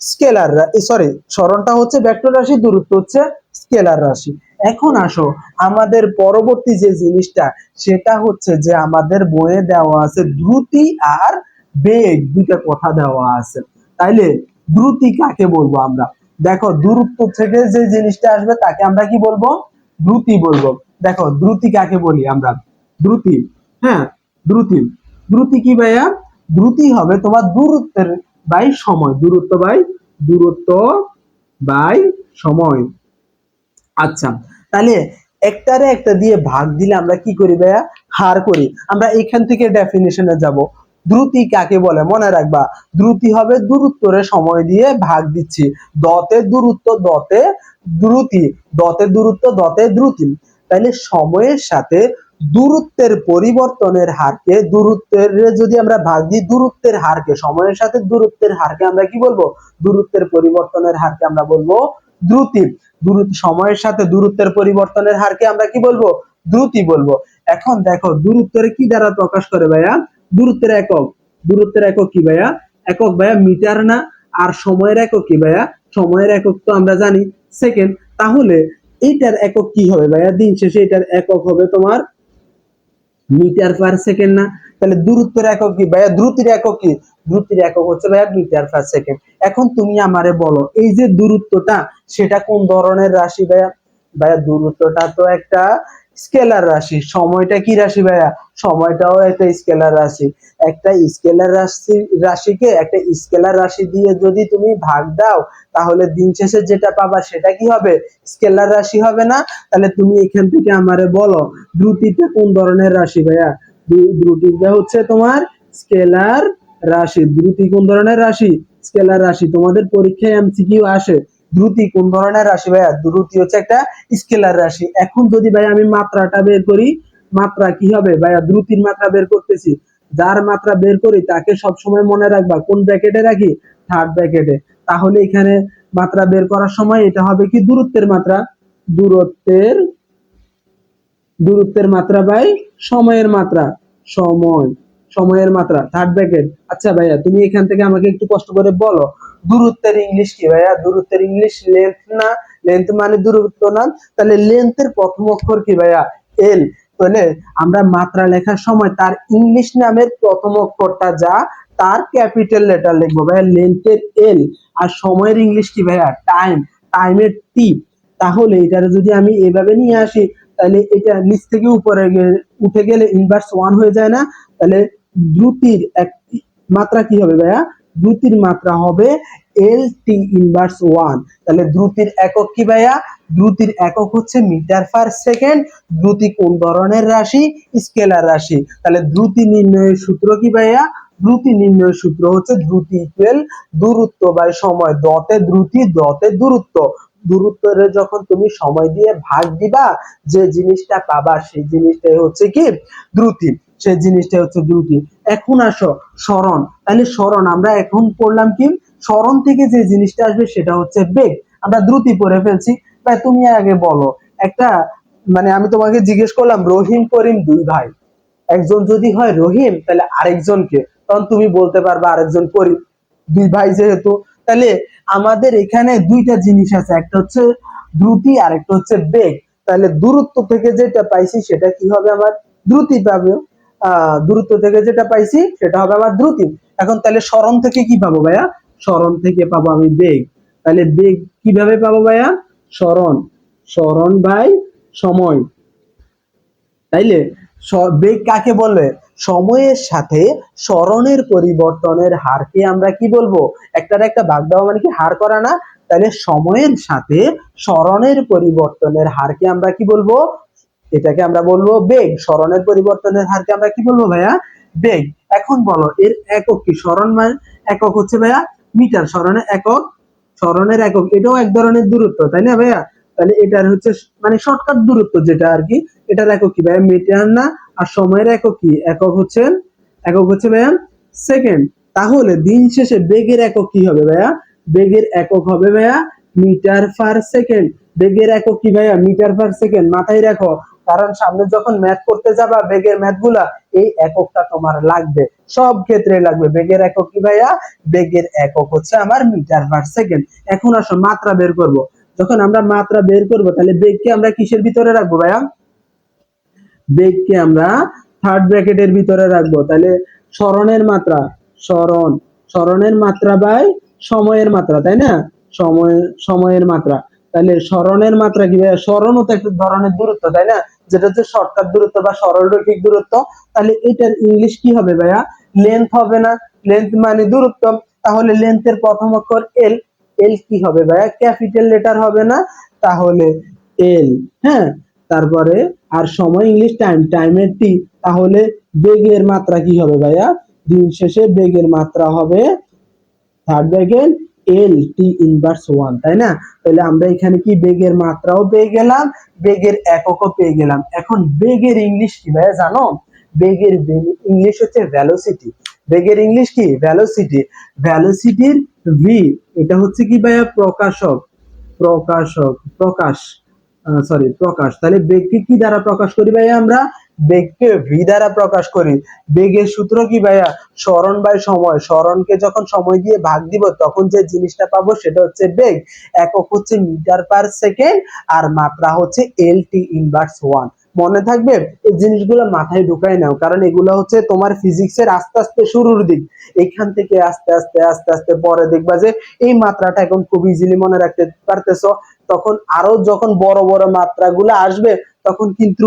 স্কেলার, সরি, সরণটা হচ্ছে ভেক্টর রাশি, দূরত্ব হচ্ছে স্কেলার রাশি। এখন আসো আমাদের পরবর্তী যে জিনিসটা, সেটা হচ্ছে যে আমাদের বইয়ে দেওয়া আছে দ্রুতি আর বেগ, দুইটা কথা দেওয়া আছে। তাইলে দ্রুতি কাকে বলবো আমরা? দেখো দূরত্ব থেকে যে জিনিসটা আসবে তাকে আমরা কি বলবো? দ্রুতি বলবো। দেখো দ্রুতি কাকে বলি আমরা? দ্রুতি, হ্যাঁ, দ্রুতি। দ্রুতি কি ভাইয়া? দ্রুতি হবে তোমার দূরত্বের বাই সময়, দূরত্ব বাই, দূরত্ব বাই সময়। আচ্ছা, তাহলে একটারে একটা দিয়ে ভাগ দিলে আমরা কি করি ভাইয়া? হার করি। আমরা এখান থেকে ডেফিনিশনে যাব। দ্রুতি কাকে বলে মনে রাখবা? দ্রুতি হবে দূরত্বরে সময় দিয়ে ভাগ দিচ্ছি। দতে দূরত্ব, দতে দ্রুতি, দতে দূরত্ব, দতে দ্রুতি। তাহলে সময়ের সাথে দূরত্বের পরিবর্তনের হারকে, দূরত্বের যদি আমরা ভাগ দিই দূরত্বের হারকে, সময়ের সাথে দূরত্বের হারকে আমরা কি বলবো? দূরত্বের পরিবর্তনের হারকে আমরা বলবো দ্রুতি। দূরত্ব, সময়ের সাথে দূরত্বের পরিবর্তনের হারকে আমরা কি বলবো? দ্রুতি বলবো। এখন দেখো দূরত্বের কি দ্বারা প্রকাশ করে ভাইয়া? দূরত্বের একক। দূরত্বের একক কি ভাইয়া? একক ভাইয়া মিটার না? আর সময়ের একক কি ভাইয়া? সময়ের একক তো আমরা জানি সেকেন্ড। তাহলে এইটার একক কি হবে ভাইয়া? দিন শেষে এটার একক হবে তোমার মিটার পার সেকেন্ড না? তাহলে দূরত্বের একক কি ভাইয়া? দ্রুতির একক কি? দ্রুতির একক হচ্ছে ভাইয়া মিটার পার সেকেন্ড। এখন তুমি আমারে বলো এই যে দূরত্বটা সেটা কোন ধরনের রাশি ভাইয়া? ভাইয়া দূরত্বটা তো একটা স্কেলার রাশি। সময়টা কি রাশি ভাইয়া? সময়টাও একটা স্কেলার রাশি। একটা স্কেলার রাশিকে একটা স্কেলার রাশি দিয়ে যদি তুমি ভাগ দাও তাহলে দিন শেষে যেটা পাবা সেটা কি হবে? স্কেলার রাশি হবে না? তাহলে তুমি এখান থেকে আমারে বলো দ্রুতিটা কোন ধরনের রাশি ভাইয়া? দ্রুতিটা হচ্ছে তোমার স্কেলার রাশি। দ্রুতি কোন ধরনের রাশি? স্কেলার রাশি। তোমাদের পরীক্ষায় এমসিকিউ আসে দ্রুতি কোন ধরনের রাশি ভাইয়া? দ্রুতি হচ্ছে একটা স্কেলার রাশি। এখন যদি ভাই আমি মাত্রাটা বের করি, মাত্রা কি হবে ভাইয়া? দ্রুতির মাত্রা বের করতেছি, যার মাত্রা বের করি তাকে সবসময় মনে রাখবা কোন ব্র্যাকেটে রাখি? থার্ড ব্র্যাকেটে। তাহলে এখানে মাত্রা বের করার সময় এটা হবে কি? দূরত্বের মাত্রা। দূরত্বের দূরত্বের মাত্রা বাই সময়ের মাত্রা। সময় সময়ের মাত্রা থার্ড ব্র্যাকেট। আচ্ছা ভাইয়া তুমি এখান থেকে আমাকে একটু কষ্ট করে বলো দূরত্বের ইংলিশ কি ভাইয়া? দূরত্বের ইংলিশ লেন্থ না? লেন্থ মানে দূরত্ব না? তাহলে লেন্থের প্রথম অক্ষর কি ভাইয়া? এল। তাহলে আমরা মাত্রা লেখার সময় তার ইংলিশ নামের প্রথম অক্ষরটা যা তার ক্যাপিটাল লেটার লিখবো ভাইয়া, লেন্থের এল। আর সময়ের ইংলিশ কি ভাইয়া? টাইম। টাইমের টি। তাহলে এটারে যদি আমি এভাবে নিয়ে আসি তাহলে এটা নিচ থেকে উপরে উঠে গেলে ইনভার্স ওয়ান হয়ে যায় না? তাহলে দ্রুতির এক মাত্রা কি হবে ভাইয়া? দ্রুতির মাত্রা হবে এল টি ইনভার্স ওয়ান। তাহলে দ্রুতির একক কি ভাইয়া? দ্রুতির একক হচ্ছে মিটার পার সেকেন্ড। দ্রুতি কোন ধরনের রাশি? স্কেলার রাশি। তাহলে দ্রুতি নির্ণয়ের সূত্র কি ভাইয়া? দ্রুতি নির্ণয়ের সূত্র হচ্ছে দ্রুতি ইকুয়াল দূরত্ব বাই সময়। দতে দ্রুতি, দতে দূরত্ব। দূরত্বের যখন তুমি সময় দিয়ে ভাগ দিবা যে জিনিসটা পাবা সেই জিনিসটাই হচ্ছে কি? দ্রুতি। সেই জিনিসটা হচ্ছে দ্রুতি। এখন আসো সরণ। তাহলে সরণ আমরা এখন পড়লাম কি? সরণ থেকে যে জিনিসটা আসবে সেটা হচ্ছে বেগ। আমরা দ্রুতি পড়ে ফেলছি। তাই তুমি আগে বলো একটা, মানে আমি তোমাকে জিজ্ঞেস করলাম রহিম করিম দুই ভাই, একজন যদি হয় রহিম তাহলে আরেকজনকে তখন তুমি বলতে পারবা আরেকজন করিম। দুই ভাই যেহেতু, তাহলে আমাদের এখানে দুইটা জিনিস আছে, একটা হচ্ছে দ্রুতি আর একটা হচ্ছে বেগ। তাহলে দূরত্ব থেকে যেটা পাইছি সেটা কি হবে? আমার দ্রুতি পাবে। দূরত্ব থেকে যেটা পাইছি সেটা হবে আমার দ্রুতি। এখন তাহলে সরণ থেকে কি পাবো ভাইয়া? সরণ থেকে পাবো আমি বেগ। তাহলে বেগ কিভাবে পাবো ভাইয়া? সরণ। সরণ বাই সময়। তাইলে বেগ কাকে বলে? সময়ের সাথে সরণের পরিবর্তনের হারকে আমরা কি বলবো? একটার একটা ভাগ দেওয়া মানে কি হার করা না? তাহলে সময়ের সাথে সরণের পরিবর্তনের হারকে আমরা কি বলবো? এটাকে আমরা বলবো বেগ। সরণের পরিবর্তনের হারকে আমরা কি বলবো ভাইয়া? বেগ। এখন বলো এর একক কি? সরণ মানে একক হচ্ছে ভাইয়া মিটার। সরণের একক, সরণের একক এটাও এক ধরনের দূরত্ব তাই না ভাইয়া? তাহলে এটার হচ্ছে মানে শর্টকাট দূরত্ব যেটা আর কি, এটার একক কি ভাইয়া? মিটার না? আর সময়ের একক কি? একক হচ্ছে ভাইয়া সেকেন্ড। তাহলে দিন শেষে বেগের একক কি হবে ভাইয়া? বেগের একক হবে ভাইয়া মিটার পার সেকেন্ড। বেগের একক কি ভাইয়া? Metre per second. মাথায় রাখো, কারণ সামনে যখন ম্যাথ করতে যাবা বেগের ম্যাথ গুলা এই এককটা তোমার লাগবে, সব ক্ষেত্রে লাগবে। বেগের একক কি ভাইয়া? বেগের একক হচ্ছে আমার মিটার পার সেকেন্ড। এখন আসো মাত্রা বের করব। যখন আমরা মাত্রা বের করব তাহলে বেগকে আমরা কিসের ভিতরে রাখবো ভাইয়া? বেগকে আমরা থার্ড ব্র্যাকেটের ভিতরে রাখবো। তাহলে সরণের মাত্রা, সরণ, সরণের মাত্রা বাই সময়ের মাত্রা তাই না? সময়ের মাত্রা। তাহলে সরণের মাত্রা কি ভাইয়া? সরণও তো একটা ধরনের দূরত্ব তাই না? যেটা হচ্ছে শর্টকাট দূরত্ব বা সরলরৈখিক দূরত্ব। তাহলে এটার ইংলিশ কি হবে ভাইয়া? লেন্থ হবে না? লেন্থ মানে দূরত্ব। তাহলে লেন্থের প্রথম অক্ষর এল। এল কি হবে ভাইয়া? ক্যাপিটাল লেটার হবে না? তাহলে এল। হ্যাঁ, তারপরে আর সময় ইংলিশ টাইম, টাইমের টি। তাহলে বেগের মাত্রা কি হবে ভাইয়া? দিন শেষে বেগের মাত্রা হবে থার্ড ব্র্যাকেট এল টি ইনভার্স ওয়ান তাই না? তাহলে আমরা এখানে কি বেগের মাত্রাও পেয়ে গেলাম, বেগের এককও পেয়ে গেলাম। এখন বেগের ইংলিশ কি ভাইয়া জানো? বেগের ইংলিশ হচ্ছে ভেলোসিটি। বেগের ইংলিশ কি? ভেলোসিটি। ভেলোসিটির ভি এটা হচ্ছে কি ভাইয়া? প্রকাশক। প্রকাশ, সরি প্রকাশ। তাহলে বেগকে কি দ্বারা প্রকাশ করি ভাইয়া? আমরা বেগকে ভি দ্বারা প্রকাশ করি। বেগের সূত্র কি ভাইয়া? সরণ বাই সময়। সরণকে যখন সময় দিয়ে ভাগ দিব তখন যে জিনিসটা পাবো সেটা হচ্ছে বেগ। একক হচ্ছে মিটার পার সেকেন্ড আর মাত্রা হচ্ছে এল টি ইনভার্স ওয়ান। মনে থাকবে, এই জিনিসগুলো মাথায় ঢুকাই নাও, কারণ এগুলো হচ্ছে তোমার ফিজিক্সের আস্তে আস্তে শুরুর দিক। এখান থেকে আস্তে আস্তে আস্তে আস্তে পরে দেখবা যে এই মাত্রাটা এখন খুব ইজিলি মনে রাখতে পারতেছো। তখন আরো যখন বড় বড় মাত্রাগুলো আসবে তখন কিন্তু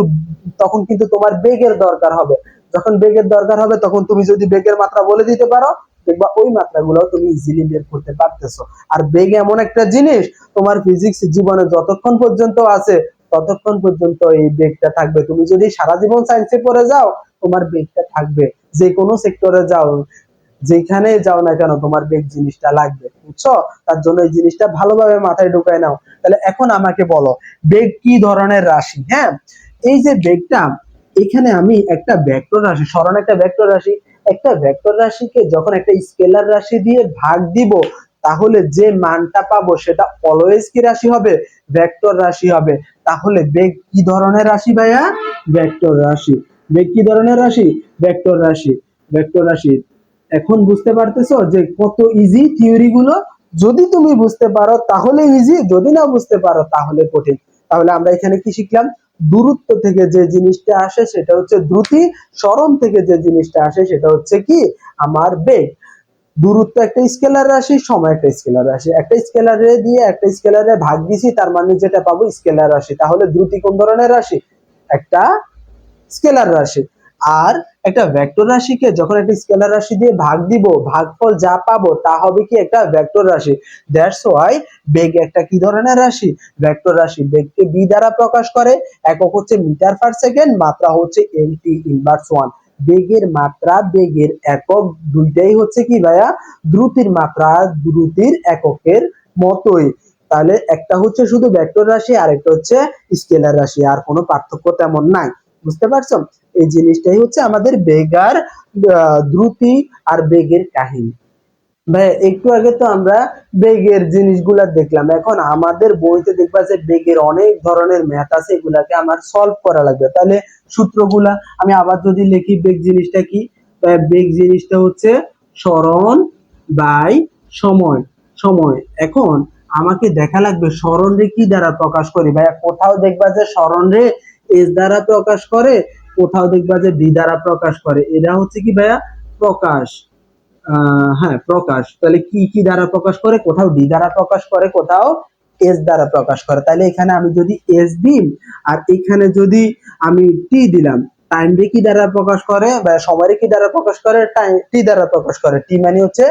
তখন কিন্তু তোমার বেগের দরকার হবে। যখন বেগের দরকার হবে তখন তুমি যদি বেগের মাত্রা বলে দিতে পারো, দেখবা ওই মাত্রাগুলো তুমি ইজিলি বের করতে পারতেছো। আর বেগ এমন একটা জিনিস, তোমার ফিজিক্স জীবনে যতক্ষণ পর্যন্ত আছে ততক্ষণ পর্যন্ত এই বেগটা থাকবে। তুমি যদি সারা জীবন সায়েন্সে পড়ে যাও, তোমার বেগটা থাকবে। যে কোনো সেক্টরে যাও, যেখানে যাও না কেন, তোমার বেগ জিনিসটা লাগবে, বুঝছো? তার জন্য এই জিনিসটা ভালোভাবে মাথায় ঢুকায় নাও। তাহলে এখন আমাকে বলো, বেগ কি ধরনের রাশি? হ্যাঁ, এই যে বেগটা, এখানে আমি একটা ভেক্টর রাশি, সরণ একটা ভেক্টর রাশি, একটা ভেক্টর রাশিকে যখন একটা স্কেলার রাশি দিয়ে ভাগ দিব, তাহলে যে মানটা পাবো সেটা অলওয়েজ কি রাশি হবে? ভেক্টর রাশি হবে। তাহলে বেগ কি ধরনের রাশি ভাইয়া? ভেক্টর রাশি। বেগ কি ধরনের রাশি? ভেক্টর রাশি। ভেক্টর রাশি। এখন বুঝতে পারতেছো যে কত ইজি থিওরি গুলো? যদি তুমি বুঝতে পারো তাহলে ইজি, যদি না বুঝতে পারো তাহলে কঠিন। তাহলে আমরা এখানে কি শিখলাম? দূরত্ব থেকে যে জিনিসটা আসে সেটা হচ্ছে দ্রুতি, সরণ থেকে যে জিনিসটা আসে সেটা হচ্ছে কি আমার বেগ। দূরত্ব একটা স্কেলার রাশি, সময় একটা স্কেলার রাশি, একটা স্কেলারে দিয়ে একটা স্কেলারে ভাগ দিছি, তার মানে যেটা পাবো স্কেলার রাশি। তাহলে দ্রুতি কোন ধরনের রাশি? একটা স্কেলার রাশি। আর একটা ভেক্টর রাশিকে যখন একটা স্কেলার রাশি দিয়ে ভাগ দিব, ভাগফল যা পাবো তা হবে কি একটা ভেক্টর রাশি। দ্যাটস ওয়াই বেগ একটা কি ধরনের রাশি? ভেক্টর রাশি। বেগকে বি দ্বারা প্রকাশ করে, একক হচ্ছে মিটার পার সেকেন্ড, মাত্রা হচ্ছে এলটি ইনভার্স ওয়ান। বেগের মাত্রা, বেগের একক দুইটাই হচ্ছে কি ভাইয়া? দ্রুতির মাত্রা, দ্রুতির এককের মতোই। তাহলে একটা হচ্ছে শুধু ভেক্টর রাশি, আর একটা হচ্ছে স্কেলার রাশি, আর কোনো পার্থক্য তেমন নাই। বুঝতে পারছো? এই জিনিসটাই হচ্ছে আমাদের বেগ আর দ্রুতি আর বেগের কাহিনী। ভাই একটু আগে তো আমরা বেগের জিনিসগুলা দেখলাম, এখন আমাদের বইতে দেখবা যে বেগের অনেক ধরনের ম্যাথ আছে, এগুলাকে আমার সলভ করা লাগবে। তাহলে সূত্রগুলা আমি আবার যদি লিখি, বেগ জিনিসটা কি? বেগ জিনিসটা হচ্ছে সরণ বাই সময়। সময়। এখন আমাকে দেখা লাগবে সরণ রে কি দ্বারা প্রকাশ করি ভাইয়া? কোথাও দেখবা যে সরণ রে এস দ্বারা প্রকাশ করে, কোথাও দেখবা যে ডি দ্বারা প্রকাশ করে। এটা হচ্ছে কি ভাইয়া? প্রকাশ। হ্যাঁ, প্রকাশ। তাহলে কি কি দ্বারা প্রকাশ করে? কোথাও ডি দ্বারা প্রকাশ করে, কোথাও এস দ্বারা প্রকাশ করে। তাহলে এখানে আমি যদি এস দিই আর এখানে যদি আমি টি দিলাম, টাইম রে কি দ্বারা প্রকাশ করে বা সময় কি দ্বারা প্রকাশ করে? টাইম টি দ্বারা প্রকাশ করে। টি মানে হচ্ছে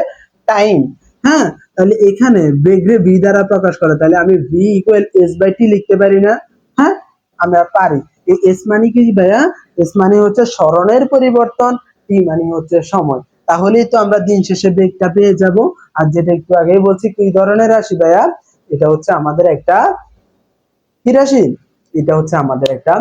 টাইম। হ্যাঁ, তাহলে এখানে বেগ রে ভি দ্বারা প্রকাশ করে, তাহলে আমি V equal S by T লিখতে পারি না? হ্যাঁ, আমরা পারি। এই এস মানে কি ভাইয়া? এস মানে হচ্ছে সরণের পরিবর্তন, টি মানে হচ্ছে সময়। তাহলেই তো আমরা দিন শেষে বেগটা পেয়ে যাব। আর যেটা একটু আগেই বলছি কি ধরনের রাশি ভাইয়া? এটা হচ্ছে আমাদের একটা কি রাশি? এটা হচ্ছে আমাদের একটা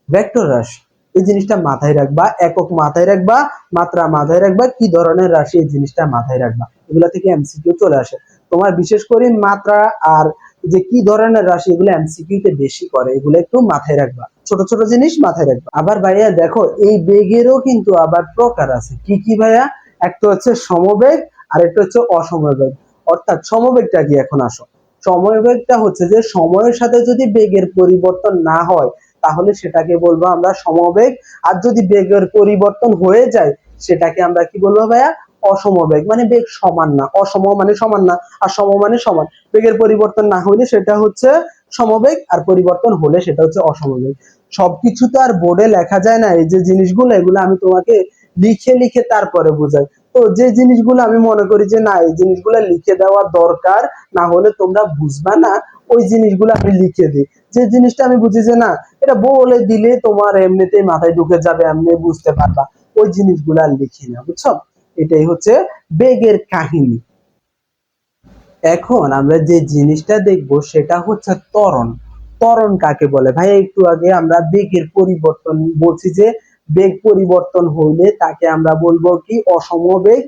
ভেক্টর রাশি। এই জিনিসটা মাথায় রাখবা, একক মাথায় রাখবা, মাত্রা মাথায় রাখবা, কি ধরনের রাশি এই জিনিসটা মাথায় রাখবা। এগুলা থেকে এমসিকিউ চলে আসে। তোমার বিশেষ করে মাত্রা আর যে কি ধরনের রাশি, এগুলো এমসিকিউ তে বেশি করে, এগুলো একটু মাথায় রাখবা। ছোট ছোট জিনিস মাথায় রাখবা। আবার ভাইয়া দেখো, এই বেগেরও কিন্তু আবার প্রকার আছে। কি কি ভাইয়া? একটা হচ্ছে সমবেগ, আর একটা হচ্ছে অসমবেগ। অর্থাৎ সমবেগটা কি? এখন আসো, সমবেগটা হচ্ছে যে সময়ের সাথে যদি বেগের পরিবর্তন না হয় তাহলে সেটাকে বলবো আমরা সমবেগ। আর যদি বেগের পরিবর্তন হয়ে যায় সেটাকে আমরা কি বলবো ভাইয়া? অসমবেগ। মানে বেগ সমান না, অসম মানে সমান না, আর সম মানে সমান। বেগের পরিবর্তন না হলে সেটা হচ্ছে সমবেগ, আর পরিবর্তন হলে সেটা হচ্ছে অসমবেগ। সবকিছু তো আর বোর্ডে লেখা যায় না। এই যে জিনিসগুলো, এগুলো আমি তোমাকে লিখে লিখে তারপরে বুঝাই। তো যে জিনিসগুলো আমি মনে করি যে না, এই জিনিসগুলো লিখে দেওয়া দরকার, না হলে তোমরা বুঝবা না, ওই জিনিসগুলো আমি লিখে দিই। যে জিনিসটা আমি বুঝি যে না, এটা বলে দিলে তোমার এমনিতেই মাথায় ঢুকে যাবে, এমনি বুঝতে পারবা, ওই জিনিসগুলো আর লিখি না, বুঝছো? এটাই হচ্ছে বেগের কাহিনী। এখন আমরা যে জিনিসটা দেখব সেটা হচ্ছে ত্বরণ। ত্বরণ কাকে বলে ভাই? একটু আগে আমরা বেগের পরিবর্তন বলছি যে বেগ পরিবর্তন হইলে তাকে আমরা বলবো কি? অসমবেগ।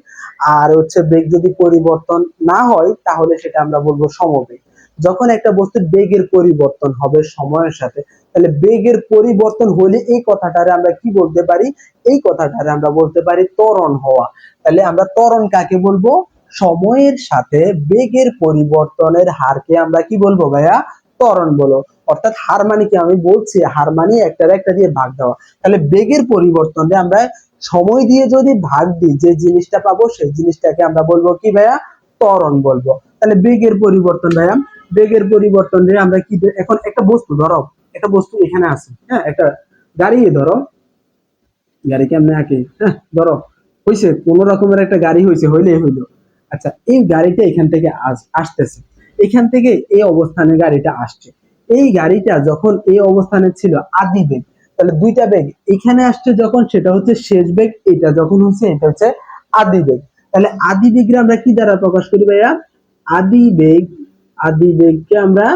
আর হচ্ছে বেগ যদি পরিবর্তন না হয় তাহলে সেটা আমরা বলবো সমবেগ। যখন একটা বস্তুর বেগের পরিবর্তন হবে সময়ের সাথে, তাহলে বেগের পরিবর্তন হলে এই কথাটারে আমরা কি বলতে পারি? এই কথাটারে আমরা বলতে পারি ত্বরণ হওয়া। তাহলে আমরা ত্বরণ কাকে বলবো? সময়ের সাথে বেগের পরিবর্তনের হারকে আমরা কি বলবো ভাইয়া? ত্বরণ বলো। অর্থাৎ হার মানে কি, আমি বলছি হার মানে একটার একটা দিয়ে ভাগ দেওয়া। তাহলে বেগের পরিবর্তনে আমরা সময় দিয়ে যদি ভাগ দিই, যে জিনিসটা পাবো সেই জিনিসটাকে আমরা বলবো কি ভাইয়া, ত্বরণ বলবো। তাহলে বেগের পরিবর্তন ভাইয়া, বেগের পরিবর্তনে আমরা কি, এখন একটা বস্তু ধরো, একটা বস্তু এখানে আছে, হ্যাঁ, একটা গাড়ি ধরো, গাড়ি কেমনে আঁকে, হ্যাঁ ধরো হইছে, কোন রকমের একটা গাড়ি হইছে, হইলেই হইলো। আচ্ছা, এই গাড়িটা এখান থেকে আসতেছে, এখান থেকে এই অবস্থানে গাড়িটা আসছে। এই গাড়িটা যখন এই অবস্থানে ছিল আদি বেগ, তাহলে দুইটা বেগ এখানে আসছে যখন, সেটা হচ্ছে শেষ বেগ, এটা যখন হচ্ছে এটা হচ্ছে আদি বেগ। তাহলে আদি বেগকে আমরা কি দ্বারা প্রকাশ করি ভাইয়া, আদি বেগ, আদি বেগকে আমরা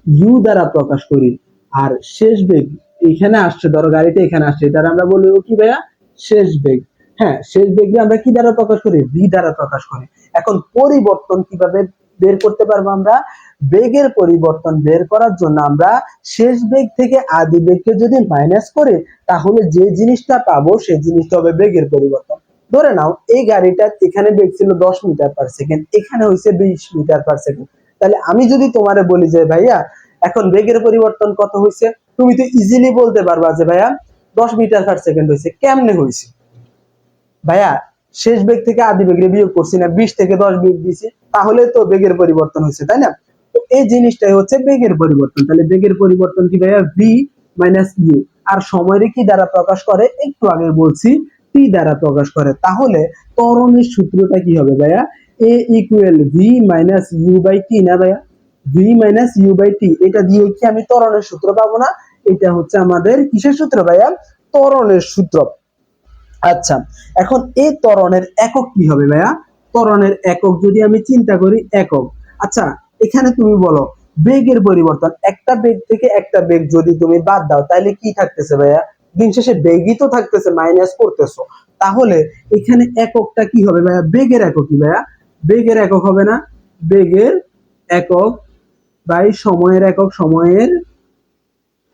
ইউ দ্বারা প্রকাশ করি। আর শেষ বেগ এখানে আসছে, ধরো গাড়িটা এখানে আসছে, এটা আমরা বলবো কি ভাইয়া, শেষ বেগ। হ্যাঁ, শেষ বেগকে আমরা কি দ্বারা প্রকাশ করি, ভি দ্বারা প্রকাশ করি। এখন পরিবর্তন কিভাবে বের করতে পারবো আমরা, বেগের পরিবর্তন বের করার জন্য আমরা শেষ বেগ থেকে আদি বেগকে যদি মাইনাস করি, তাহলে যে জিনিসটা পাবো সেই জিনিসটা হবে বেগের পরিবর্তন। ধরে নাও এই গাড়িটার এখানে বেগ ছিল 10 মিটার/সেকেন্ড, এখানে হয়েছে 20 মিটার/সেকেন্ড। তাহলে আমি যদি তোমারে বলি যে ভাইয়া এখন বেগের পরিবর্তন কত হয়েছে, তুমি তো ইজিলি বলতে পারবা যে ভাইয়া 10 মিটার/সেকেন্ড হয়েছে। কেমনে হয়েছে ভাইয়া, শেষ বেগ থেকে আদি বেগে বিয়োগ করছি না, 20 থেকে 10 বিয়োগ দিছি, তাহলে তো বেগের পরিবর্তন হয়েছে, তাই না? তো এই জিনিসটাই হচ্ছে বেগের পরিবর্তন। তাহলে বেগের পরিবর্তন কি ভাইয়া, ভি মাইনাস ইউ। আর সময়ের কি দ্বারা প্রকাশ করে, একটু আগে বলছি টি দ্বারা প্রকাশ করে। তাহলে ত্বরণের সূত্রটা কি হবে ভাইয়া, A equal V minus U by T, না ভাইয়া, V minus U by T. এটা দিয়ে কি আমি ত্বরণের সূত্র পাবো না? এটা হচ্ছে আমাদের কিসের সূত্র ভাইয়া, ত্বরণের সূত্র। আচ্ছা, এখন এই ত্বরণের একক কি হবে ভাইয়া, ত্বরণের একক যদি আমি চিন্তা করি, একক। আচ্ছা, এখানে তুমি বলো বেগের পরিবর্তন, একটা বেগ থেকে একটা বেগ যদি তুমি বাদ দাও, তাহলে কি থাকতেছে ভাইয়া, দিন শেষে বেগই তো থাকতেছে, মাইনাস করতেছো। তাহলে এখানে এককটা কি হবে ভাইয়া, বেগের একক কি ভাইয়া, বেগের একক হবে না, বেগের একক বাই সময়ের একক, সময়ের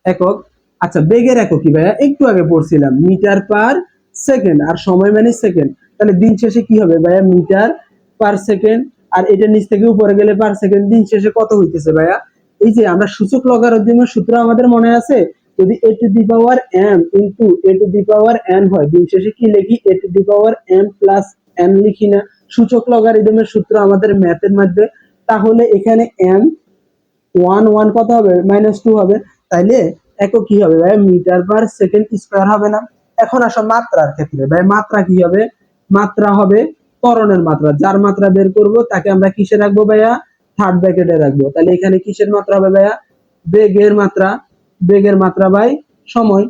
একক। আচ্ছা, বেগের একক কি ভাইয়া, একটু আগে পড়ছিলাম মিটার/সেকেন্ড, আর সময় মানে সেকেন্ড। তাহলে দিন শেষে কি হবে ভাইয়া, মিটার/সেকেন্ড। আর এটা নিচ থেকে উপরে গেলে পার সেকেন্ড। দিন শেষে কত হইতেছে ভাইয়া, এই যে আমরা সূচক লগারিদমের সূত্র আমাদের মনে আছে, যদি a to the power m into a to the power n হয়, দিন শেষে কি লিখি, a to the power m plus n লিখি না, সূচক লগারিদমের সূত্র আমাদের ম্যাথের মধ্যে। তাহলে এখানে m 1 কত হবে, -2 হবে। তাইলে একক কি হবে ভাই, মিটার/সেকেন্ড স্কয়ার হবে না? এখন আসো মাত্রার ক্ষেত্রে ভাই, মাত্রা কি হবে, মাত্রা হবে ত্বরণের মাত্রা। যার মাত্রা বের করব তাকে আমরা কিসে রাখবো ভাইয়া, থার্ড ব্র্যাকেটে রাখবো। তাহলে এখানে কিসের মাত্রা হবে ভাইয়া, বেগের মাত্রা, বেগের মাত্রা বাই সময়,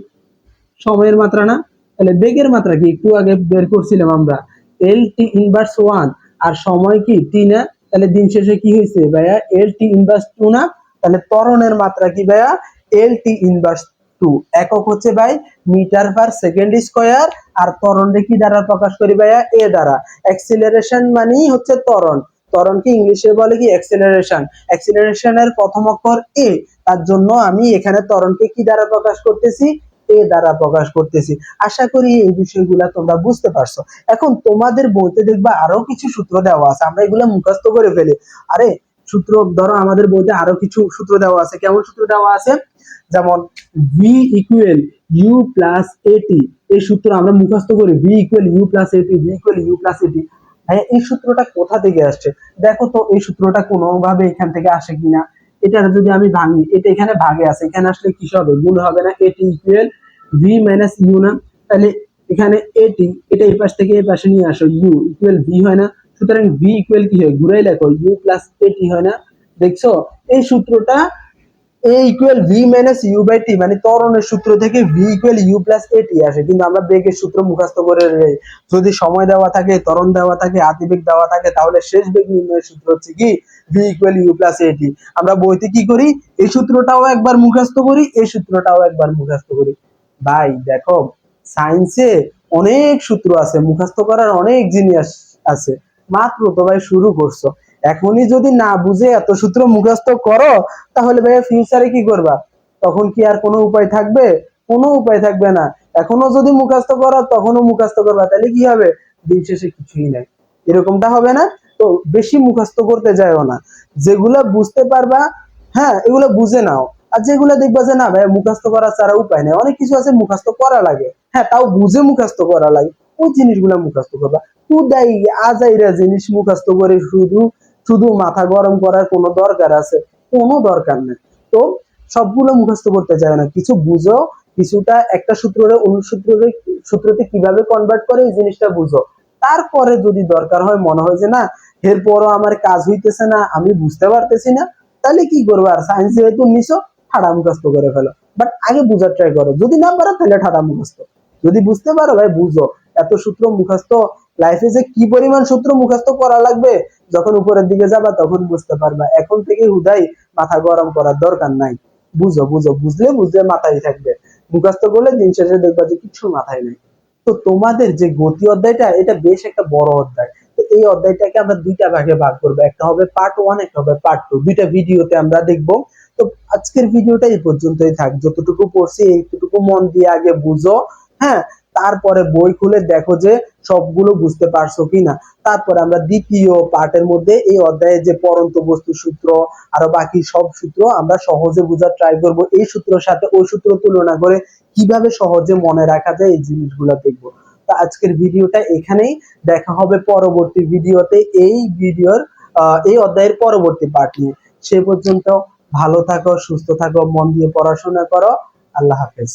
সময়ের মাত্রা না? তাহলে বেগের মাত্রা কি একটু আগে বের করছিলাম আমরা, এল টি ইনভার্স 1, আর সময় কি টি না? তাহলে দিন শেষে কি হয়েছে ভাইয়া, এল টি ইনভার্স 2 না? তাহলে ত্বরণের মাত্রা কি ভাইয়া, এল টি ইনভার্স 2। একক হচ্ছে ভাই মিটার/সেকেন্ড স্কয়ার। আর ত্বরণকে কি দ্বারা প্রকাশ করি ভাইয়া, এ দ্বারা। অ্যাক্সিলারেশন মানেই হচ্ছে ত্বরণ, ত্বরণকে ইংলিশে বলে কি, অ্যাক্সিলারেশন। অ্যাক্সিলারেশনের প্রথম অক্ষর এ, তার জন্য আমি এখানে ত্বরণকে কি দ্বারা প্রকাশ করতেছি, এ দ্বারা প্রকাশ করতেছি। আশা করি এই বিষয়গুলা তোমরা বুঝতে পারছো। এখন তোমাদের বইতে দেখবা আরো কিছু সূত্র দেওয়া আছে, আমরা এগুলো মুখস্থ করে ফেলি। আরে সূত্র ধরো, আমাদের বইতে আরো কিছু সূত্র দেওয়া আছে। কেমন সূত্র দেওয়া আছে, যেমন ভি ইকুয়াল ইউ প্লাস এটি, এই সূত্র আমরা মুখস্থ করি, ভি ইকুয়াল ইউ প্লাস এটি, ভি ইকুয়াল ইউ প্লাস এটি। ভাই এই সূত্রটা কোথা থেকে আসছে, দেখো তো এই সূত্রটা কোনোভাবে এখান থেকে আসে কিনা। এটা যদি আমি ভাঙি, এটা এখানে ভাগে আছে, এখানে আসলে কি হবে, গুণ হবে না, এটি ইকুয়াল ভি মাইনাস ইউ না? তাহলে এখানে এটি, এটা এই পাশ থেকে এই পাশে নিয়ে আসো, ইউ ইকুয়াল ভি হয় না? সুতরাং ভি ইকুয়াল কি হয়, ঘুরাই লেখো, ইউ প্লাস এটি হয় না? দেখছো এই সূত্রটা, A equal V minus U by T, মানে ত্বরণের সূত্র থেকে ভি ইকুয়াল ইউ প্লাস এটি আসে। কিন্তু আমরা বেগের সূত্র মুখস্থ করে যাই। যদি সময় দেওয়া থাকে, ত্বরণ দেওয়া থাকে, আদিবেগ দেওয়া থাকে, তাহলে শেষ বেগ নির্ণয়ের সূত্র হচ্ছে কি, ভি ইকুয়াল ইউ প্লাস এটি। আমরা বইতে কি করি, এই সূত্রটাও একবার মুখস্থ করি, এই সূত্রটাও একবার মুখস্থ করি। ভাই দেখো, সায়েন্সে অনেক সূত্র আছে, মুখস্থ করার অনেক জিনিস আছে। মাত্র তো ভাই শুরু করছো, এখনই যদি না বুঝে এত সূত্র মুখস্থ করো, তাহলে ভাইয়া ফিউচারে কি করবা, তখন কি আর কোনো উপায় থাকবে, কোনো উপায় থাকবে না। এখনো যদি মুখস্থ করো, তখনও মুখস্থ করবা, তাহলে কি হবে, দিন শেষে কিছুই নাই। এরকমটা হবে না? তো বেশি মুখস্থ করতে যাও না, যেগুলা বুঝতে পারবা, হ্যাঁ, এগুলো বুঝে নাও। আর যেগুলো দেখবা যে না ভাই মুখস্থ করা ছাড়া উপায় নেই, অনেক কিছু আছে মুখস্থ করা লাগে, হ্যাঁ তাও বুঝে মুখস্থ করা লাগে, ওই জিনিসগুলো মুখস্থ করবা। খুদাই আজাইরা জিনিস মুখস্থ করে শুধু শুধু মাথা গরম করার কোনো দরকার আছে? কোনো দরকার নেই। তো সবগুলো মুখস্থ করতে চায় না, কিছু বুঝো, কিছুটা একটা সূত্রে অন্য সূত্রতে কিভাবে কনভার্ট করে এই জিনিসটা বুঝো। তারপরে যদি দরকার হয়, মনে হয় যে না এরপরও আমার কাজ হইতেছে না, আমি বুঝতে পারতেছি না, তাহলে কি করবো? আর সায়েন্স যেহেতু নিছো, ঠাডা মুখস্থ করে ফেলো। বাট আগে বুঝার ট্রাই করো, যদি না পারো তাহলে ঠাডা মুখস্থ। যদি বুঝতে পারো ভাই বুঝো। এত সূত্র মুখস্থ, লাইফে যে কি পরিমাণ সূত্র মুখস্থ করা লাগবে, যখন উপরের দিকে যাবা তখন বুঝতে পারবা। এখন থেকে হুদাই মাথা গরম করার দরকার নাই। বুঝো বুঝো, বুঝলে বুঝলে মাথায় থাকবে। মুখস্থ করলে দিন শেষে দেখবা যে কিছু মাথায় নেই। তো তোমাদের যে গতি অধ্যায়টা, এটা বেশ একটা বড় অধ্যায়। তো এই অধ্যায়টাকে আমরা দুইটা ভাগে ভাগ করবো, একটা হবে পার্ট ওয়ান, একটা হবে পার্ট টু। দুইটা ভিডিওতে আমরা দেখবো। তো আজকের ভিডিওটা এই পর্যন্তই থাক। যতটুকু পড়ছি এইটুকু মন দিয়ে আগে বুঝো, হ্যাঁ। তারপরে বই খুলে দেখো যে সবগুলো বুঝতে পারছো কিনা। তারপরে আমরা দ্বিতীয় পার্টের মধ্যে এই অধ্যায়ে যে পরন্ত বস্তু সূত্র, আরো বাকি সব সূত্র আমরা সহজে বোঝার ট্রাই করব। এই সূত্রের সাথে ওই সূত্র তুলনা করে কিভাবে সহজে মনে রাখা যায় এই জিনিসগুলো দেখবো। তো আজকের ভিডিওটা এখানেই, দেখা হবে পরবর্তী ভিডিওতে এই ভিডিওর এই অধ্যায়ের পরবর্তী পার্ট নিয়ে। সে পর্যন্ত ভালো থাকো, সুস্থ থাকো, মন দিয়ে পড়াশোনা করো। আল্লাহ হাফেজ।